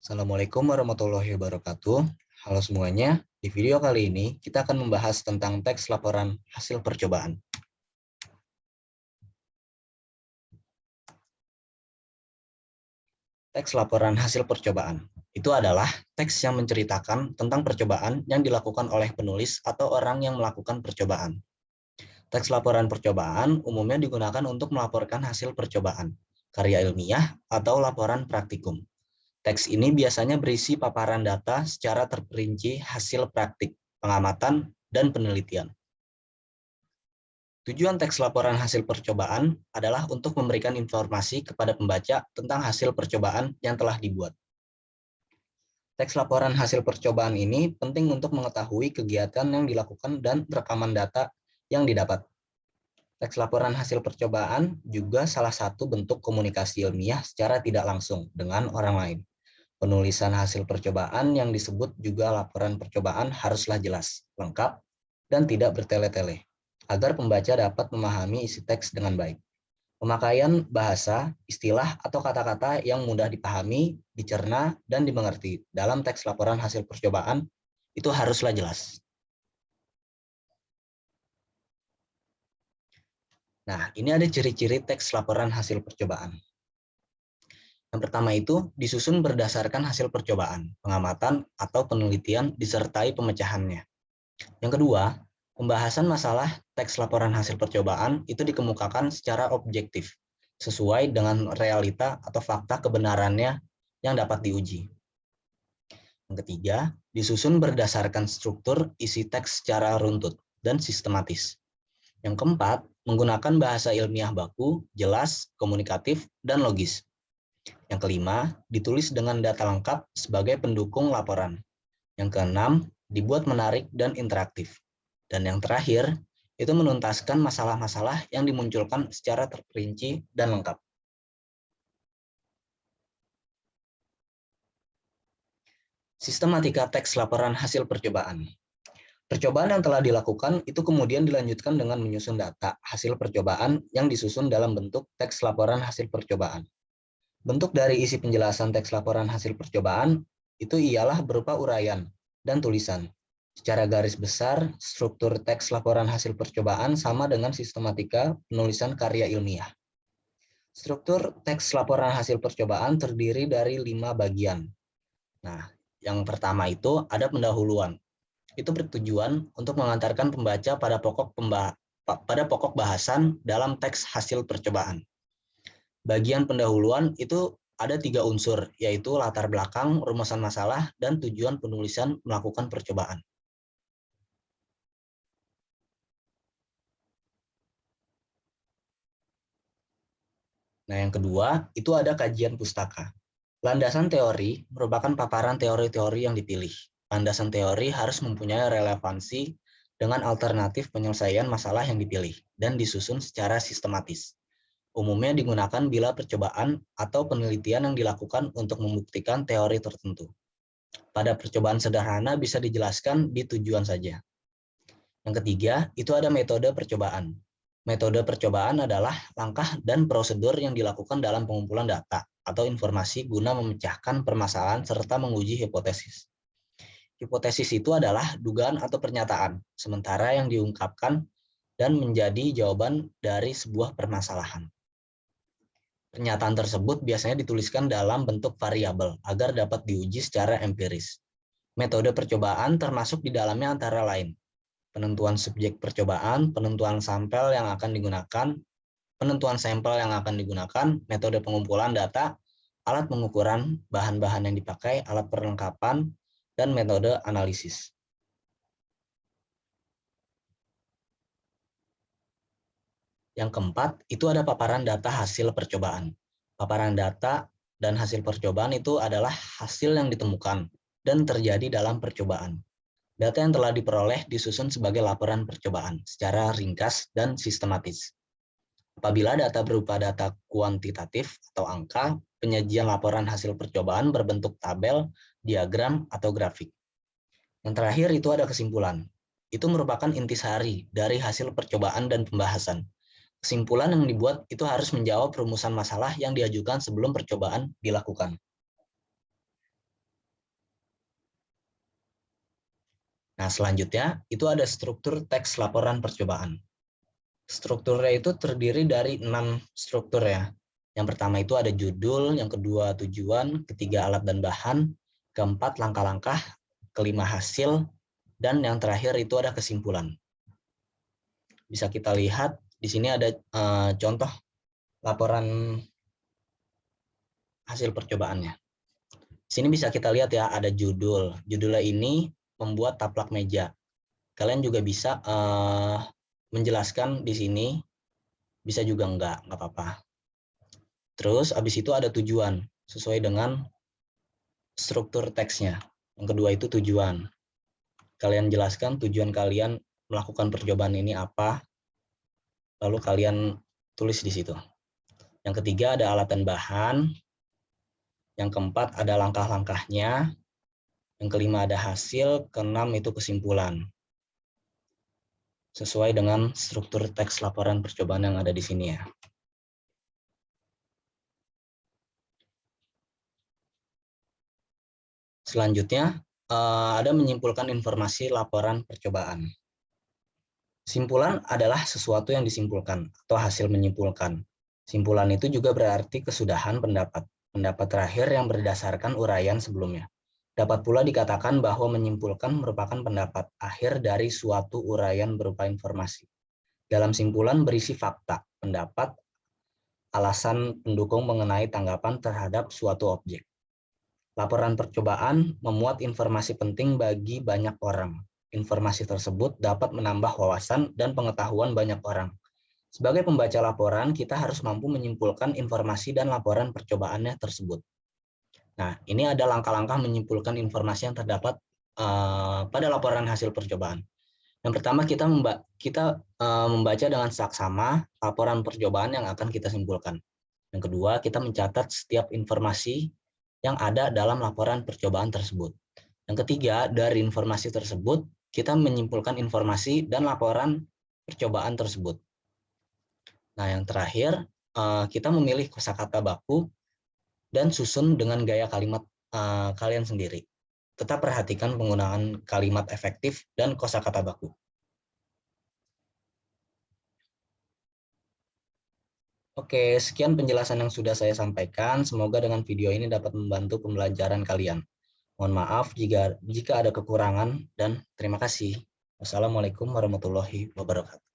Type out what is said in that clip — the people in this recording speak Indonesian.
Assalamualaikum warahmatullahi wabarakatuh. Halo semuanya, di video kali ini kita akan membahas tentang teks laporan hasil percobaan. Teks laporan hasil percobaan itu adalah teks yang menceritakan tentang percobaan yang dilakukan oleh penulis atau orang yang melakukan percobaan. Teks laporan percobaan umumnya digunakan untuk melaporkan hasil percobaan, karya ilmiah, atau laporan praktikum. Teks ini biasanya berisi paparan data secara terperinci hasil praktik, pengamatan, dan penelitian. Tujuan teks laporan hasil percobaan adalah untuk memberikan informasi kepada pembaca tentang hasil percobaan yang telah dibuat. Teks laporan hasil percobaan ini penting untuk mengetahui kegiatan yang dilakukan dan rekaman data yang didapat. Teks laporan hasil percobaan juga salah satu bentuk komunikasi ilmiah secara tidak langsung dengan orang lain. Penulisan hasil percobaan yang disebut juga laporan percobaan haruslah jelas, lengkap, dan tidak bertele-tele, agar pembaca dapat memahami isi teks dengan baik. Pemakaian bahasa, istilah, atau kata-kata yang mudah dipahami, dicerna, dan dimengerti dalam teks laporan hasil percobaan itu haruslah jelas. Nah, ini ada ciri-ciri teks laporan hasil percobaan. Yang pertama itu disusun berdasarkan hasil percobaan, pengamatan, atau penelitian disertai pemecahannya. Yang kedua, pembahasan masalah teks laporan hasil percobaan itu dikemukakan secara objektif, sesuai dengan realita atau fakta kebenarannya yang dapat diuji. Yang ketiga, disusun berdasarkan struktur isi teks secara runtut dan sistematis. Yang keempat, menggunakan bahasa ilmiah baku, jelas, komunikatif, dan logis. Yang kelima, ditulis dengan data lengkap sebagai pendukung laporan. Yang keenam, dibuat menarik dan interaktif. Dan yang terakhir, itu menuntaskan masalah-masalah yang dimunculkan secara terperinci dan lengkap. Sistematika teks laporan hasil percobaan. Percobaan yang telah dilakukan itu kemudian dilanjutkan dengan menyusun data hasil percobaan yang disusun dalam bentuk teks laporan hasil percobaan. Bentuk dari isi penjelasan teks laporan hasil percobaan itu ialah berupa uraian dan tulisan. Secara garis besar, struktur teks laporan hasil percobaan sama dengan sistematika penulisan karya ilmiah. Struktur teks laporan hasil percobaan terdiri dari 5 bagian. Nah, yang pertama itu ada pendahuluan. Itu bertujuan untuk mengantarkan pembaca pada pokok bahasan dalam teks hasil percobaan. Bagian pendahuluan itu ada 3 unsur, yaitu latar belakang, rumusan masalah, dan tujuan penulisan melakukan percobaan. Nah, yang kedua, itu ada kajian pustaka. Landasan teori merupakan paparan teori-teori yang dipilih. Landasan teori harus mempunyai relevansi dengan alternatif penyelesaian masalah yang dipilih dan disusun secara sistematis. Umumnya digunakan bila percobaan atau penelitian yang dilakukan untuk membuktikan teori tertentu. Pada percobaan sederhana bisa dijelaskan di tujuan saja. Yang ketiga, itu ada metode percobaan. Metode percobaan adalah langkah dan prosedur yang dilakukan dalam pengumpulan data atau informasi guna memecahkan permasalahan serta menguji hipotesis. Hipotesis itu adalah dugaan atau pernyataan, sementara yang diungkapkan dan menjadi jawaban dari sebuah permasalahan. Pernyataan tersebut biasanya dituliskan dalam bentuk variabel agar dapat diuji secara empiris. Metode percobaan termasuk di dalamnya antara lain penentuan subjek percobaan, penentuan sampel yang akan digunakan, metode pengumpulan data, alat pengukuran, bahan-bahan yang dipakai, alat perlengkapan, dan metode analisis. Yang keempat, itu ada paparan data hasil percobaan. Paparan data dan hasil percobaan itu adalah hasil yang ditemukan dan terjadi dalam percobaan. Data yang telah diperoleh disusun sebagai laporan percobaan secara ringkas dan sistematis. Apabila data berupa data kuantitatif atau angka, penyajian laporan hasil percobaan berbentuk tabel, diagram, atau grafik. Yang terakhir itu ada kesimpulan. Itu merupakan intisari dari hasil percobaan dan pembahasan. Kesimpulan yang dibuat itu harus menjawab rumusan masalah yang diajukan sebelum percobaan dilakukan. Nah, selanjutnya itu ada struktur teks laporan percobaan. Strukturnya itu terdiri dari 6 struktur ya. Yang pertama itu ada judul, yang kedua tujuan, ketiga alat dan bahan, keempat langkah-langkah, kelima hasil, dan yang terakhir itu ada kesimpulan. Bisa kita lihat di sini ada contoh laporan hasil percobaannya. Di sini bisa kita lihat ya, ada judul. Judulnya ini membuat taplak meja. Kalian juga bisa menjelaskan di sini, bisa juga nggak apa-apa. Terus habis itu ada tujuan, sesuai dengan struktur teksnya. Yang kedua itu tujuan. Kalian jelaskan tujuan kalian melakukan percobaan ini apa, lalu kalian tulis di situ. Yang ketiga ada alat dan bahan. Yang keempat ada langkah-langkahnya. Yang kelima ada hasil. Keenam itu kesimpulan. Sesuai dengan struktur teks laporan percobaan yang ada di sini ya. Selanjutnya, ada menyimpulkan informasi laporan percobaan. Simpulan adalah sesuatu yang disimpulkan atau hasil menyimpulkan. Simpulan itu juga berarti kesudahan pendapat. Pendapat terakhir yang berdasarkan uraian sebelumnya. Dapat pula dikatakan bahwa menyimpulkan merupakan pendapat akhir dari suatu uraian berupa informasi. Dalam simpulan berisi fakta, pendapat, alasan pendukung mengenai tanggapan terhadap suatu objek. Laporan percobaan memuat informasi penting bagi banyak orang. Informasi tersebut dapat menambah wawasan dan pengetahuan banyak orang. Sebagai pembaca laporan, kita harus mampu menyimpulkan informasi dan laporan percobaannya tersebut. Nah, ini ada langkah-langkah menyimpulkan informasi yang terdapat pada laporan hasil percobaan. Yang pertama, kita membaca dengan saksama laporan percobaan yang akan kita simpulkan. Yang kedua, kita mencatat setiap informasi yang ada dalam laporan percobaan tersebut. Yang ketiga, dari informasi tersebut, kita menyimpulkan informasi dan laporan percobaan tersebut. Nah, yang terakhir, kita memilih kosakata baku dan susun dengan gaya kalimat kalian sendiri. Tetap perhatikan penggunaan kalimat efektif dan kosakata baku. Oke, sekian penjelasan yang sudah saya sampaikan. Semoga dengan video ini dapat membantu pembelajaran kalian. Mohon maaf jika ada kekurangan dan terima kasih. Wassalamualaikum warahmatullahi wabarakatuh.